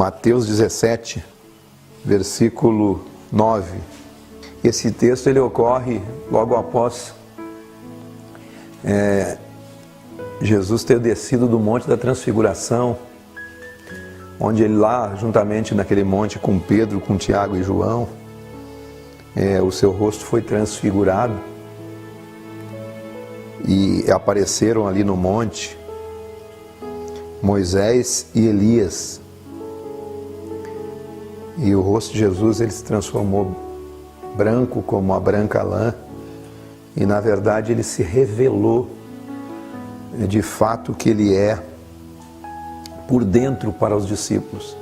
Mateus 17, versículo 9. Esse texto ele ocorre logo após Jesus ter descido do Monte da Transfiguração, onde ele lá, juntamente naquele monte com Pedro, com Tiago e João, o seu rosto foi transfigurado e apareceram ali no monte Moisés e Elias. E o rosto de Jesus ele se transformou branco como a branca lã, e na verdade ele se revelou de fato que ele é por dentro para os discípulos.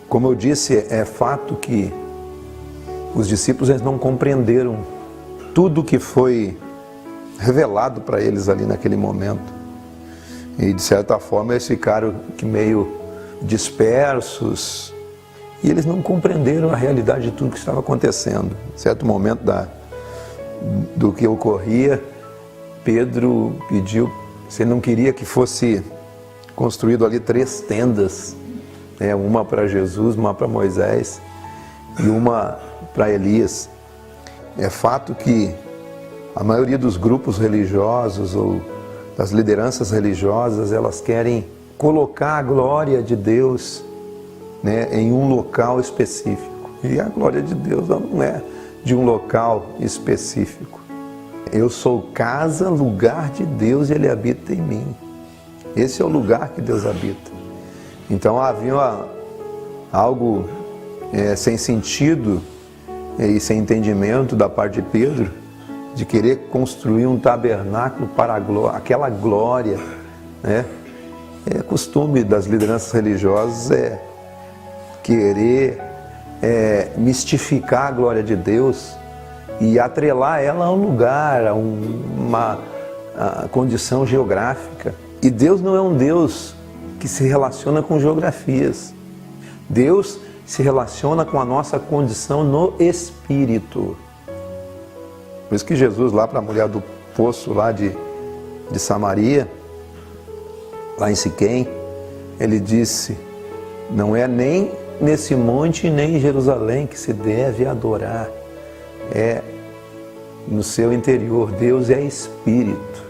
Como eu disse, é fato que os discípulos eles não compreenderam tudo que foi revelado para eles ali naquele momento. E de certa forma eles ficaram meio dispersos e eles não compreenderam a realidade de tudo que estava acontecendo. Em certo momento do que ocorria, Pedro pediu, se ele não queria que fosse construído ali 3 tendas, uma para Jesus, uma para Moisés e uma para Elias. É fato que a maioria dos grupos religiosos ou das lideranças religiosas, elas querem colocar a glória de Deus em um local específico. E a glória de Deus não é de um local específico. Eu sou casa, lugar de Deus, e Ele habita em mim. Esse é o lugar que Deus habita. Então havia algo sem sentido e sem entendimento da parte de Pedro, de querer construir um tabernáculo para aquela glória. É costume das lideranças religiosas querer mistificar a glória de Deus e atrelar ela a um lugar, a uma condição geográfica. E Deus não é um Deus que se relaciona com geografias. Deus se relaciona com a nossa condição no Espírito. Por isso que Jesus, lá para a mulher do poço lá de Samaria, lá em Siquém, ele disse, não é nem nesse monte nem em Jerusalém que se deve adorar, é no seu interior. Deus é Espírito.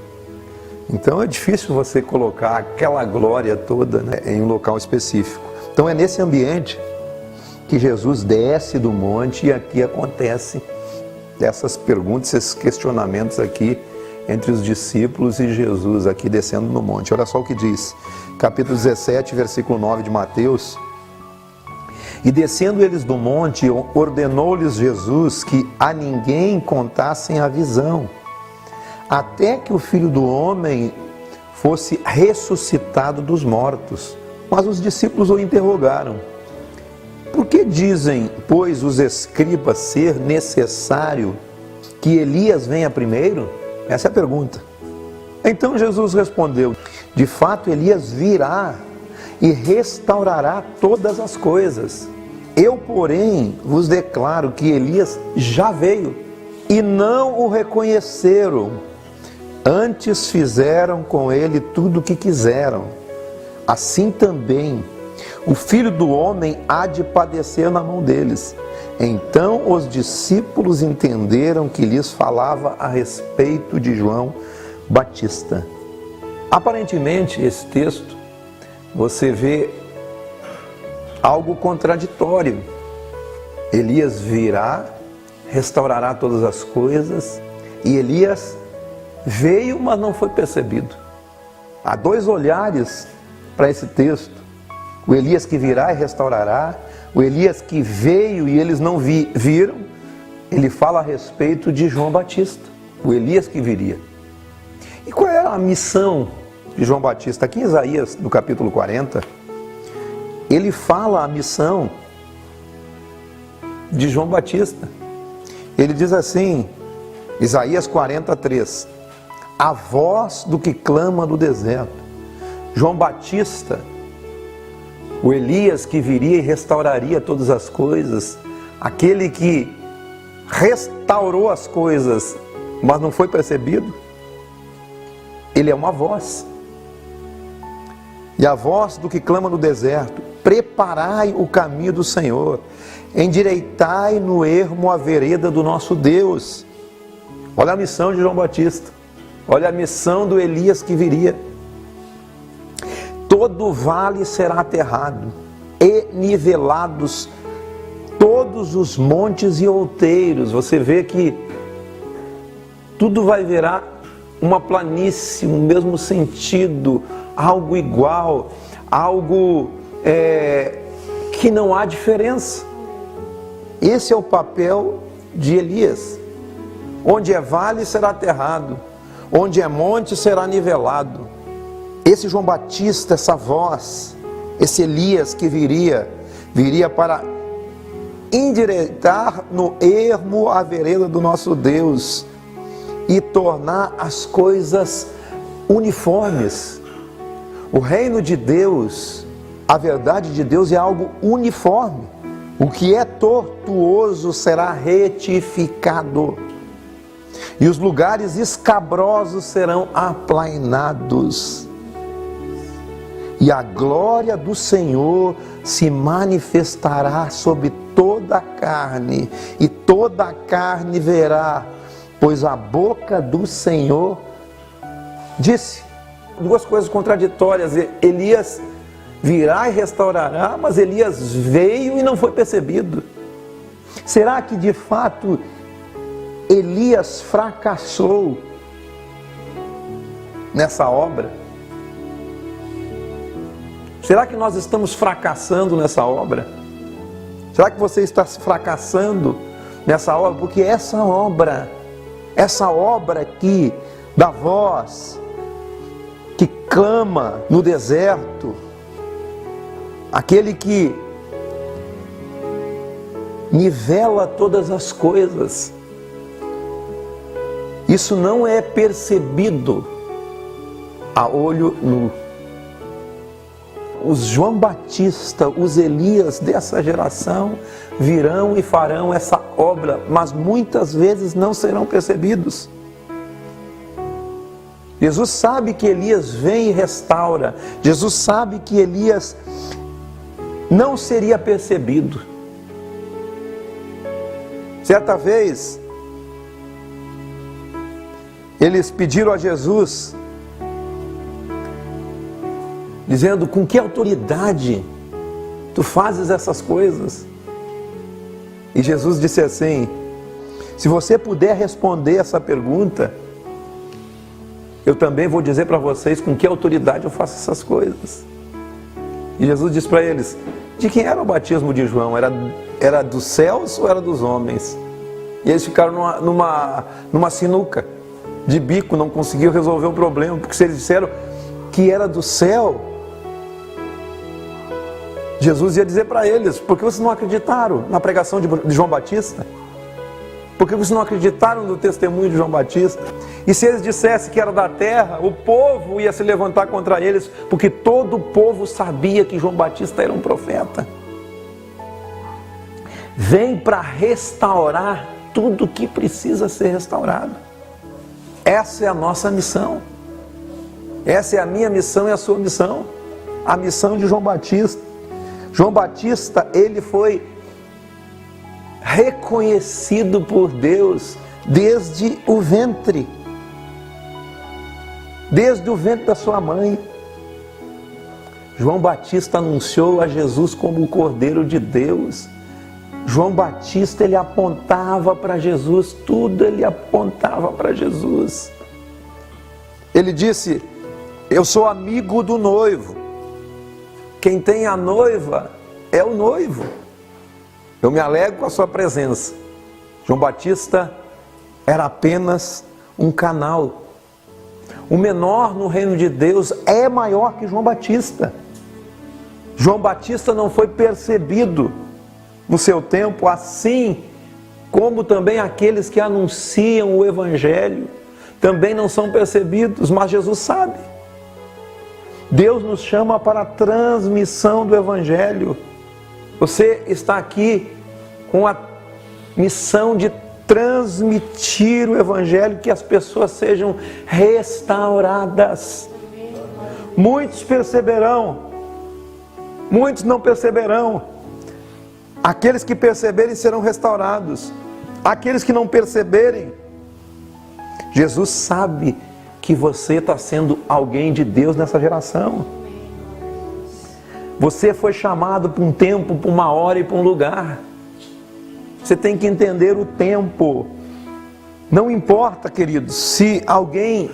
Então é difícil você colocar aquela glória toda em um local específico. Então é nesse ambiente que Jesus desce do monte e aqui acontece essas perguntas, esses questionamentos aqui entre os discípulos e Jesus aqui descendo no monte. Olha só o que diz, capítulo 17, versículo 9 de Mateus. E descendo eles do monte, ordenou-lhes Jesus que a ninguém contassem a visão, até que o Filho do Homem fosse ressuscitado dos mortos. Mas os discípulos o interrogaram. Por que dizem, pois, os escribas ser necessário que Elias venha primeiro? Essa é a pergunta. Então Jesus respondeu, de fato Elias virá e restaurará todas as coisas. Eu, porém, vos declaro que Elias já veio e não o reconheceram. Antes fizeram com ele tudo o que quiseram. Assim também o Filho do Homem há de padecer na mão deles. Então os discípulos entenderam que lhes falava a respeito de João Batista. Aparentemente, esse texto, você vê algo contraditório. Elias virá, restaurará todas as coisas, e Elias veio, mas não foi percebido. Há 2 olhares para esse texto. O Elias que virá e restaurará, o Elias que veio e eles não viram, ele fala a respeito de João Batista, o Elias que viria. E qual é a missão de João Batista? Aqui em Isaías, no capítulo 40, ele fala a missão de João Batista. Ele diz assim, Isaías 43, a voz do que clama no deserto. João Batista, o Elias que viria e restauraria todas as coisas, aquele que restaurou as coisas, mas não foi percebido, ele é uma voz. E a voz do que clama no deserto, preparai o caminho do Senhor, endireitai no ermo a vereda do nosso Deus. Olha a missão de João Batista, olha a missão do Elias que viria. Todo vale será aterrado, e nivelados todos os montes e outeiros. Você vê que tudo vai virar uma planície, um mesmo sentido, algo igual, algo que não há diferença. Esse é o papel de Elias. Onde é vale será aterrado, onde é monte será nivelado. Esse João Batista, essa voz, esse Elias que viria para endireitar no ermo a vereda do nosso Deus e tornar as coisas uniformes. O reino de Deus, a verdade de Deus é algo uniforme. O que é tortuoso será retificado, e os lugares escabrosos serão aplainados. E a glória do Senhor se manifestará sobre toda a carne, e toda a carne verá, pois a boca do Senhor disse. Duas coisas contraditórias. Elias virá e restaurará, mas Elias veio e não foi percebido. Será que de fato Elias fracassou nessa obra? Será que nós estamos fracassando nessa obra? Será que você está fracassando nessa obra? Porque essa obra aqui da voz que clama no deserto, aquele que nivela todas as coisas, isso não é percebido a olho nu. Os João Batista, os Elias dessa geração virão e farão essa obra, mas muitas vezes não serão percebidos. Jesus sabe que Elias vem e restaura. Jesus sabe que Elias não seria percebido. Certa vez, eles pediram a Jesus, dizendo: com que autoridade tu fazes essas coisas? E Jesus disse assim: se você puder responder essa pergunta, eu também vou dizer para vocês com que autoridade eu faço essas coisas. E Jesus disse para eles: de quem era o batismo de João? Era dos céus ou era dos homens? E eles ficaram numa sinuca de bico, não conseguiam resolver o problema, porque se eles disseram que era do céu, Jesus ia dizer para eles: por que vocês não acreditaram na pregação de João Batista? Por que vocês não acreditaram no testemunho de João Batista? E se eles dissessem que era da terra, o povo ia se levantar contra eles, porque todo o povo sabia que João Batista era um profeta. Vem para restaurar tudo que precisa ser restaurado. Essa é a nossa missão. Essa é a minha missão e a sua missão. A missão de João Batista. João Batista, ele foi reconhecido por Deus desde o ventre da sua mãe. João Batista anunciou a Jesus como o Cordeiro de Deus. João Batista, ele apontava para Jesus, tudo ele apontava para Jesus. Ele disse: eu sou amigo do noivo. Quem tem a noiva é o noivo. Eu me alegro com a sua presença. João Batista era apenas um canal. O menor no reino de Deus é maior que João Batista. João Batista não foi percebido no seu tempo, assim como também aqueles que anunciam o Evangelho também não são percebidos, mas Jesus sabe. Deus nos chama para a transmissão do Evangelho. Você está aqui com a missão de transmitir o Evangelho, que as pessoas sejam restauradas. Muitos perceberão muitos não perceberão. Aqueles que perceberem serão restaurados. Aqueles que não perceberem, Jesus sabe que você está sendo alguém de Deus nessa geração. Você foi chamado para um tempo, para uma hora e para um lugar. Você tem que entender o tempo. Não importa, queridos, se alguém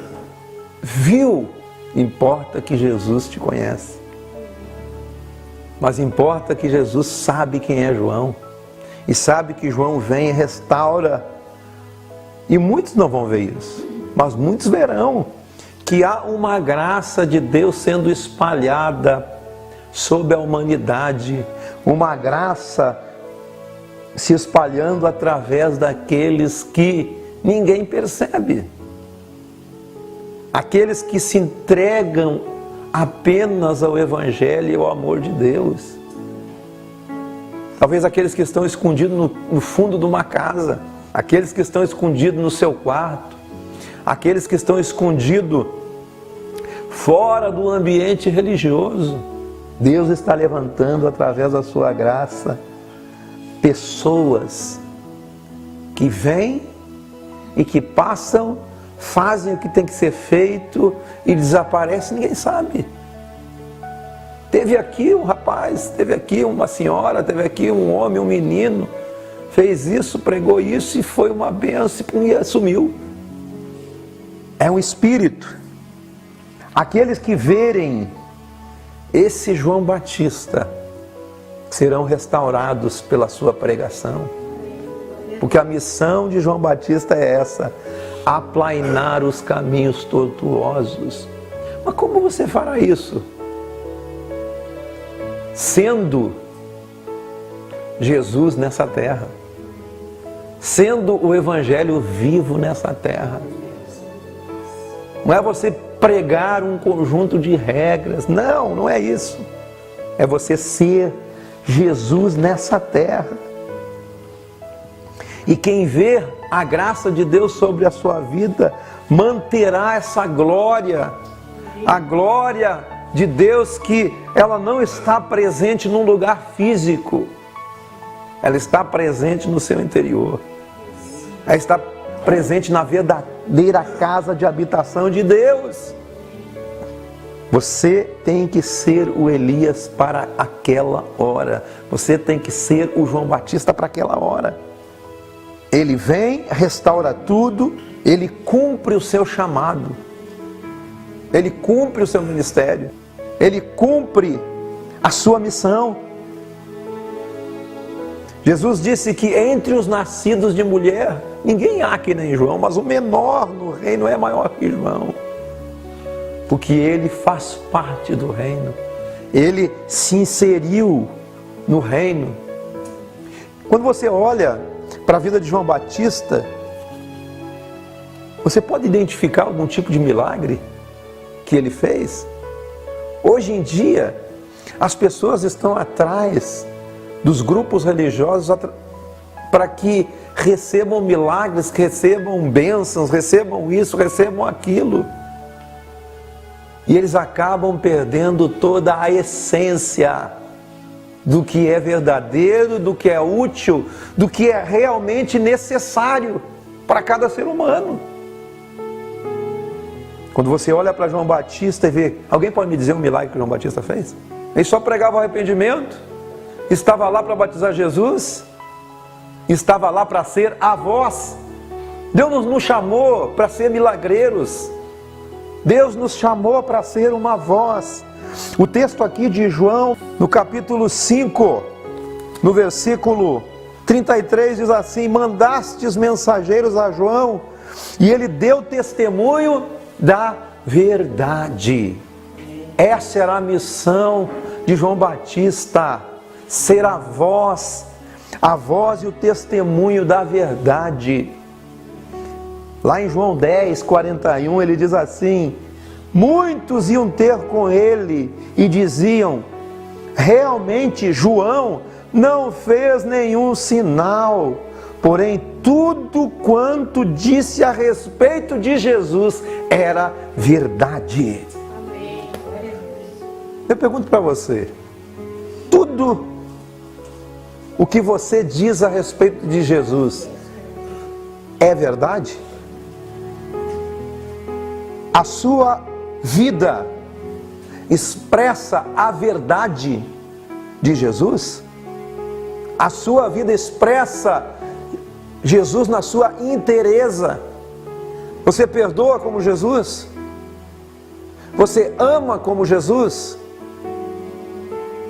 viu, importa que Jesus te conhece. Mas importa que Jesus sabe quem é João. E sabe que João vem e restaura. E muitos não vão ver isso, mas muitos verão que há uma graça de Deus sendo espalhada sobre a humanidade, uma graça se espalhando através daqueles que ninguém percebe, aqueles que se entregam apenas ao Evangelho e ao amor de Deus. Talvez aqueles que estão escondidos no fundo de uma casa, aqueles que estão escondidos no seu quarto, aqueles que estão escondidos fora do ambiente religioso. Deus está levantando através da sua graça pessoas que vêm e que passam, fazem o que tem que ser feito e desaparecem, ninguém sabe. Teve aqui um rapaz, teve aqui uma senhora, teve aqui um homem, um menino, fez isso, pregou isso e foi uma bênção e sumiu. É um espírito. Aqueles que verem esse João Batista serão restaurados pela sua pregação. Porque a missão de João Batista é essa: aplainar os caminhos tortuosos. Mas como você fará isso? Sendo Jesus nessa terra, sendo o Evangelho vivo nessa terra. Não é você pregar um conjunto de regras, não é isso. É você ser Jesus nessa terra. E quem vê a graça de Deus sobre a sua vida, manterá essa glória, a glória de Deus, que ela não está presente num lugar físico, ela está presente no seu interior, ela está presente na verdadeira casa de habitação de Deus. Você tem que ser o Elias para aquela hora, você tem que ser o João Batista para aquela hora. Ele vem, restaura tudo, ele cumpre o seu chamado, ele cumpre o seu ministério, ele cumpre a sua missão. Jesus disse que entre os nascidos de mulher, ninguém há que nem João, mas o menor no reino é maior que João, porque ele faz parte do reino, ele se inseriu no reino. Quando você olha para a vida de João Batista, você pode identificar algum tipo de milagre que ele fez? Hoje em dia, as pessoas estão atrás dos grupos religiosos para que recebam milagres, que recebam bênçãos, recebam isso, recebam aquilo. E eles acabam perdendo toda a essência do que é verdadeiro, do que é útil, do que é realmente necessário para cada ser humano. Quando você olha para João Batista e vê, alguém pode me dizer um milagre que João Batista fez? Ele só pregava o arrependimento, estava lá para batizar Jesus, estava lá para ser a voz. Deus nos chamou para ser milagreiros, Deus nos chamou para ser uma voz. O texto aqui de João, no capítulo 5, no versículo 33, diz assim: mandastes mensageiros a João, e ele deu testemunho da verdade. Essa era a missão de João Batista, ser a voz e o testemunho da verdade. Lá em João 10, 41, ele diz assim: muitos iam ter com ele e diziam: realmente João não fez nenhum sinal, porém tudo quanto disse a respeito de Jesus era verdade. Eu pergunto para você, tudo o que você diz a respeito de Jesus é verdade? A sua vida expressa a verdade de Jesus? A sua vida expressa Jesus na sua inteireza? Você perdoa como Jesus? Você ama como Jesus?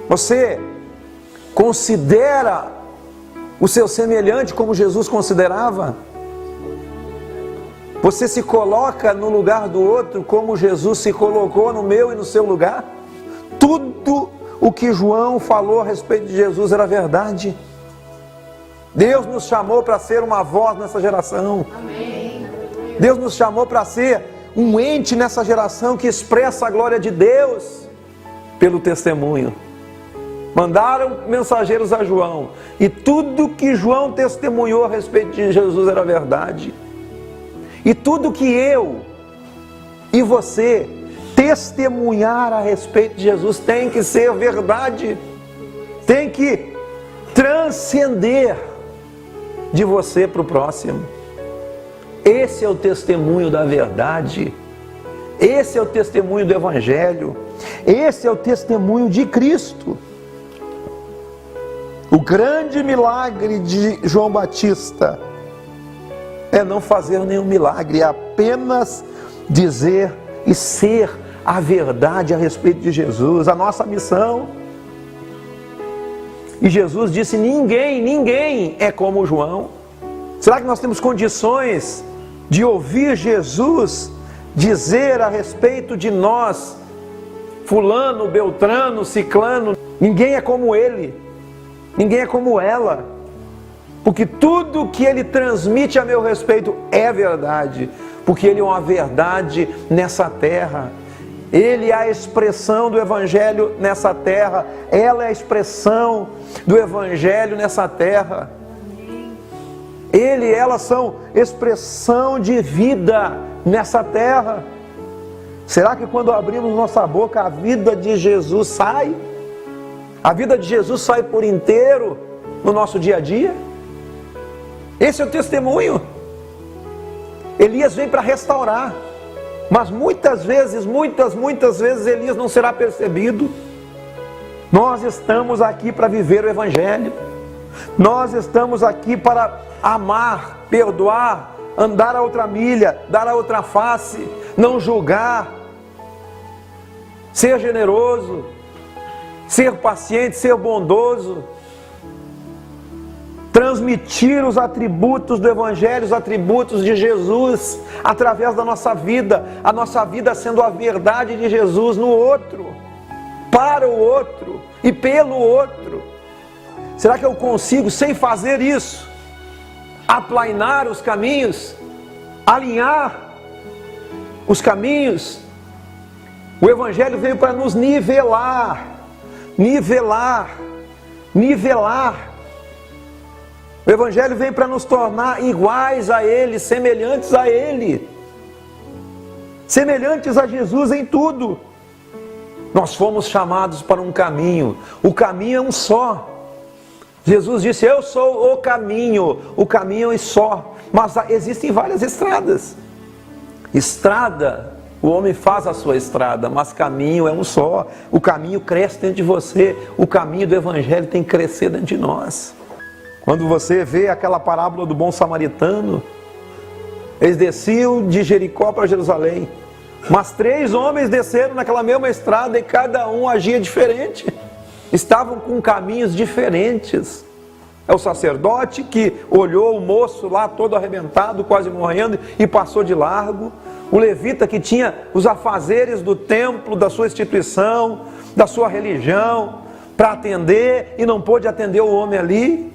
Você considera o seu semelhante como Jesus considerava? Você se coloca no lugar do outro como Jesus se colocou no meu e no seu lugar? Tudo o que João falou a respeito de Jesus era verdade. Deus nos chamou para ser uma voz nessa geração. Amém. Deus nos chamou para ser um ente nessa geração que expressa a glória de Deus pelo testemunho. Mandaram mensageiros a João, e tudo que João testemunhou a respeito de Jesus era verdade. E tudo que eu e você testemunhar a respeito de Jesus tem que ser verdade, tem que transcender de você para o próximo. Esse é o testemunho da verdade, esse é o testemunho do Evangelho, esse é o testemunho de Cristo. O grande milagre de João Batista é não fazer nenhum milagre, é apenas dizer e ser a verdade a respeito de Jesus, a nossa missão. E Jesus disse: ninguém é como João. Será que nós temos condições de ouvir Jesus dizer a respeito de nós, fulano, beltrano, ciclano, ninguém é como ele, ninguém é como ela, porque tudo que ele transmite a meu respeito é verdade, porque ele é uma verdade nessa terra. Ele é a expressão do Evangelho nessa terra, ela é a expressão do Evangelho nessa terra. Ele e ela são expressão de vida nessa terra. Será que quando abrimos nossa boca a vida de Jesus sai? A vida de Jesus sai por inteiro no nosso dia a dia? Esse é o testemunho. Elias vem para restaurar, mas muitas vezes Elias não será percebido. Nós estamos aqui para viver o Evangelho. Nós estamos aqui para amar, perdoar, andar a outra milha, dar a outra face, não julgar, ser generoso, ser paciente, ser bondoso, transmitir os atributos do Evangelho, os atributos de Jesus, através da nossa vida, a nossa vida sendo a verdade de Jesus no outro, para o outro e pelo outro. Será que eu consigo, sem fazer isso, aplainar os caminhos, alinhar os caminhos? O Evangelho veio para nos nivelar. O Evangelho veio para nos tornar iguais a Ele, semelhantes a Ele, semelhantes a Jesus em tudo. Nós fomos chamados para um caminho, o caminho é um só. Jesus disse: eu sou o caminho é só, mas existem várias estradas. Estrada, o homem faz a sua estrada, mas caminho é um só. O caminho cresce dentro de você, o caminho do Evangelho tem que crescer dentro de nós. Quando você vê aquela parábola do bom samaritano, eles desciam de Jericó para Jerusalém, mas 3 homens desceram naquela mesma estrada e cada um agia diferente. Estavam com caminhos diferentes. É o sacerdote que olhou o moço lá todo arrebentado, quase morrendo, e passou de largo. O levita que tinha os afazeres do templo, da sua instituição, da sua religião, para atender, e não pôde atender o homem ali.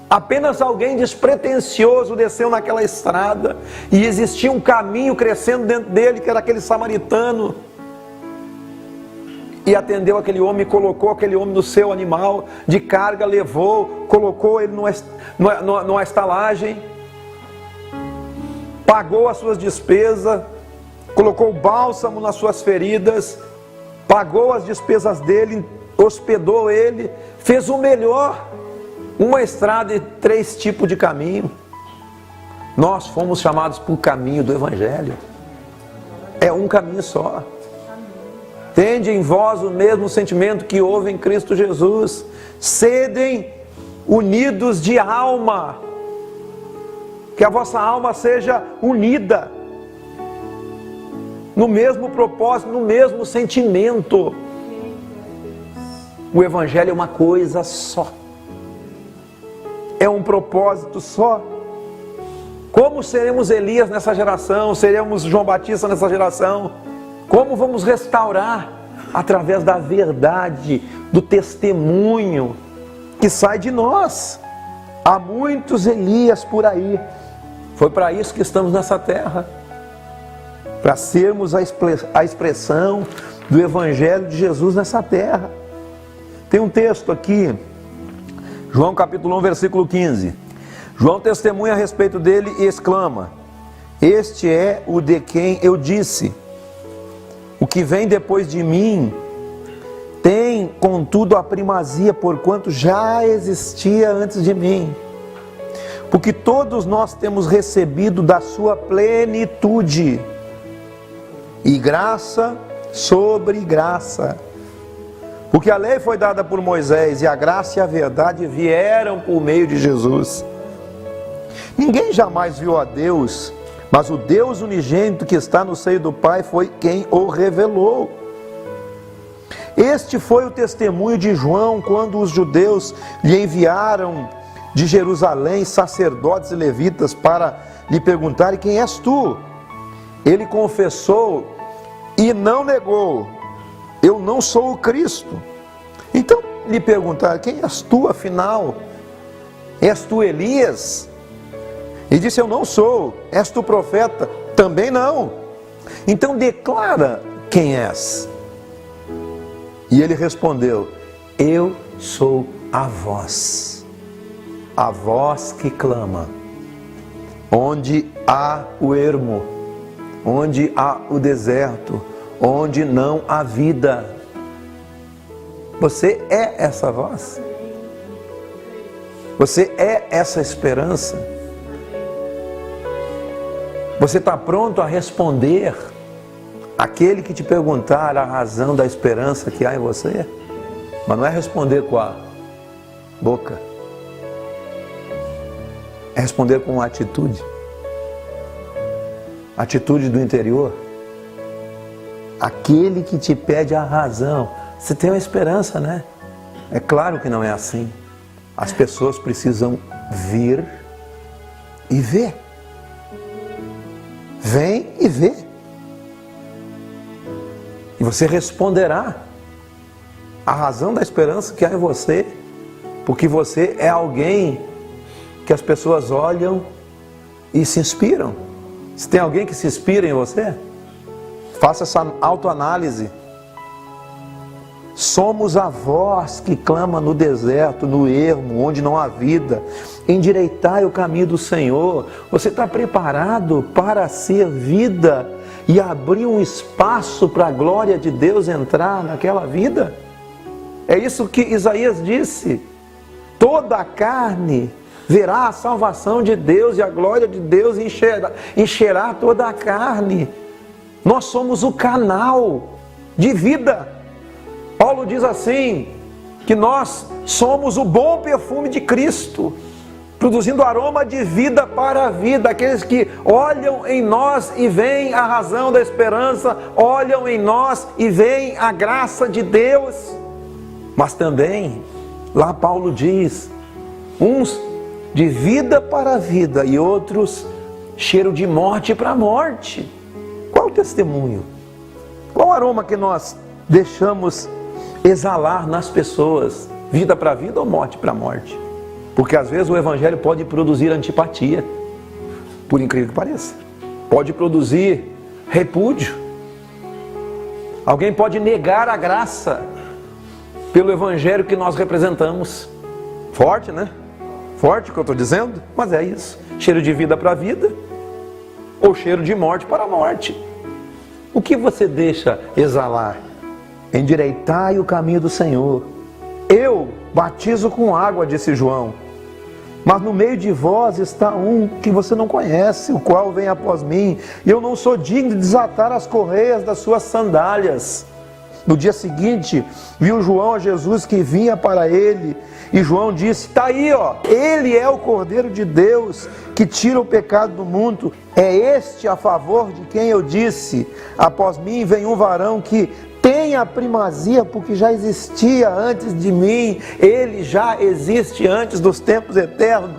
Apenas alguém despretensioso desceu naquela estrada, e existia um caminho crescendo dentro dele, que era aquele samaritano, e atendeu aquele homem, colocou aquele homem no seu animal de carga, levou, colocou ele numa estalagem, pagou as suas despesas, colocou bálsamo nas suas feridas, pagou as despesas dele, hospedou ele, fez o melhor, uma estrada e 3 tipos de caminho. Nós fomos chamados para o caminho do Evangelho. É um caminho só. Tende em vós o mesmo sentimento que houve em Cristo Jesus. Sedem unidos de alma. Que a vossa alma seja unida no mesmo propósito, no mesmo sentimento. O Evangelho é uma coisa só. É um propósito só. Como seremos Elias nessa geração? Seremos João Batista nessa geração? Como vamos restaurar? Através da verdade, do testemunho que sai de nós. Há muitos Elias por aí. Foi para isso que estamos nessa terra. Para sermos a expressão do Evangelho de Jesus nessa terra. Tem um texto aqui, João capítulo 1, versículo 15. João testemunha a respeito dele e exclama: este é o de quem eu disse, o que vem depois de mim tem, contudo, a primazia, porquanto já existia antes de mim. Porque todos nós temos recebido da sua plenitude, e graça sobre graça. Porque a lei foi dada por Moisés, e a graça e a verdade vieram por meio de Jesus. Ninguém jamais viu a Deus, mas o Deus unigênito que está no seio do Pai foi quem o revelou. Este foi o testemunho de João quando os judeus lhe enviaram de Jerusalém sacerdotes e levitas para lhe perguntarem: quem és tu? Ele confessou e não negou: eu não sou o Cristo. Então lhe perguntaram: quem és tu afinal? És tu Elias? E disse: eu não sou. És tu profeta? Também não. Então declara quem és. E ele respondeu: eu sou a voz que clama, onde há o ermo, onde há o deserto, onde não há vida. Você é essa voz? Você é essa esperança? Você está pronto a responder aquele que te perguntar a razão da esperança que há em você? Mas não é responder com a boca, é responder com atitude. Atitude do interior. Aquele que te pede a razão. Você tem uma esperança, né? É claro que não é assim. As pessoas precisam vir e ver. Vem e vê. E você responderá a razão da esperança que há em você, porque você é alguém que as pessoas olham e se inspiram. Se tem alguém que se inspira em você, faça essa autoanálise. Somos a voz que clama no deserto, no ermo, onde não há vida. Endireitai o caminho do Senhor. Você está preparado para ser vida e abrir um espaço para a glória de Deus entrar naquela vida? É isso que Isaías disse: toda a carne verá a salvação de Deus e a glória de Deus encherá toda a carne. Nós somos o canal de vida. Paulo diz assim, que nós somos o bom perfume de Cristo, produzindo aroma de vida para a vida. Aqueles que olham em nós e veem a razão da esperança, olham em nós e veem a graça de Deus. Mas também, lá Paulo diz, uns de vida para a vida e outros cheiro de morte para a morte. Qual o testemunho? Qual o aroma que nós deixamos exalar nas pessoas? Vida para vida ou morte para morte? Porque às vezes o Evangelho pode produzir antipatia, por incrível que pareça. Pode produzir repúdio. Alguém pode negar a graça pelo Evangelho que nós representamos. Forte, né? Forte o que eu estou dizendo, mas é isso. Cheiro de vida para a vida ou cheiro de morte para a morte. O que você deixa exalar? endireitai o caminho do Senhor. Eu batizo com água, disse João, mas no meio de vós está um que você não conhece, o qual vem após mim, e eu não sou digno de desatar as correias das suas sandálias. No dia seguinte, viu João a Jesus que vinha para ele, e João disse: está aí, ó, ele é o Cordeiro de Deus que tira o pecado do mundo. É este a favor de quem eu disse: após mim vem um varão que tem a primazia, porque já existia antes de mim. Ele já existe antes dos tempos eternos,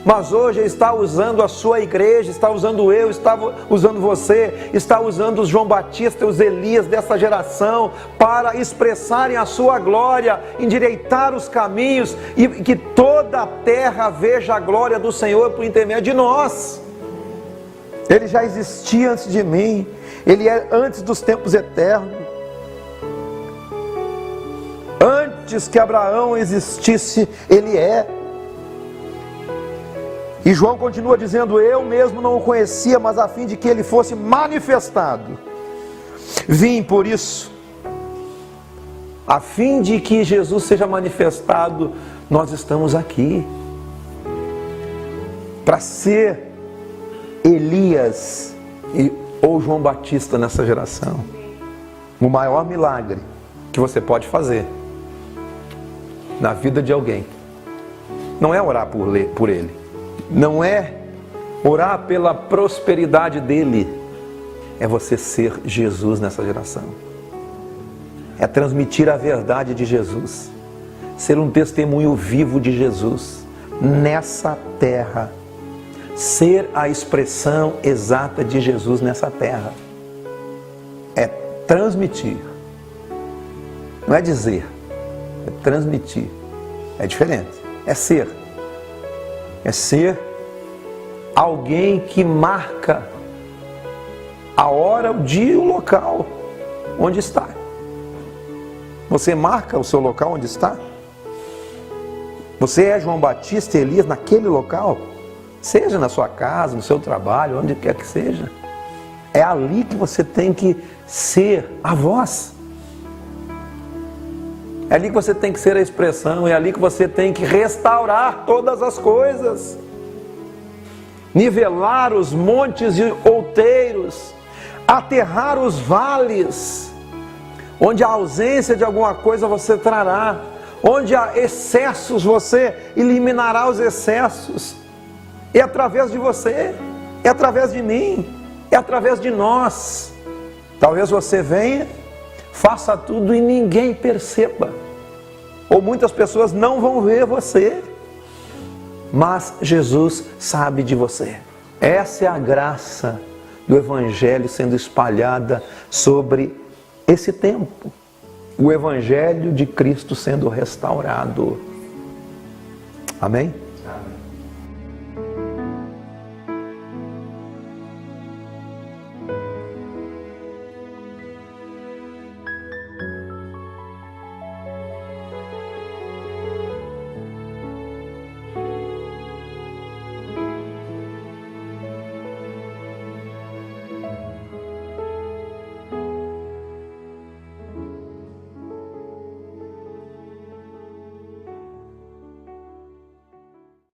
mas hoje está usando a sua igreja, está usando eu, está usando você, está usando os João Batista, os Elias dessa geração, para expressarem a sua glória, endireitar os caminhos, e que toda a terra veja a glória do Senhor por intermédio de nós. Ele já existia antes de mim, ele é antes dos tempos eternos. Antes que Abraão existisse, ele é. E João continua dizendo: eu mesmo não o conhecia, mas a fim de que ele fosse manifestado, vim por isso. A fim de que Jesus seja manifestado, nós estamos aqui. Para ser Elias ou João Batista nessa geração. O maior milagre que você pode fazer na vida de alguém não é orar por ele, não é orar pela prosperidade dele, é você ser Jesus nessa geração, é transmitir a verdade de Jesus, ser um testemunho vivo de Jesus nessa terra, ser a expressão exata de Jesus nessa terra, é transmitir, não é dizer, é transmitir, é diferente, é ser alguém que marca a hora, o dia e o local onde está. Você marca o seu local onde está? Você é João Batista e Elias naquele local? Seja na sua casa, no seu trabalho, onde quer que seja. É ali que você tem que ser a voz. É ali que você tem que ser a expressão, é ali que você tem que restaurar todas as coisas, nivelar os montes e outeiros, aterrar os vales, onde há ausência de alguma coisa você trará, onde há excessos você eliminará os excessos. É através de você, é através de mim, é através de nós. Talvez você venha, faça tudo e ninguém perceba, ou muitas pessoas não vão ver você, mas Jesus sabe de você. Essa é a graça do Evangelho sendo espalhada sobre esse tempo, o Evangelho de Cristo sendo restaurado. Amém?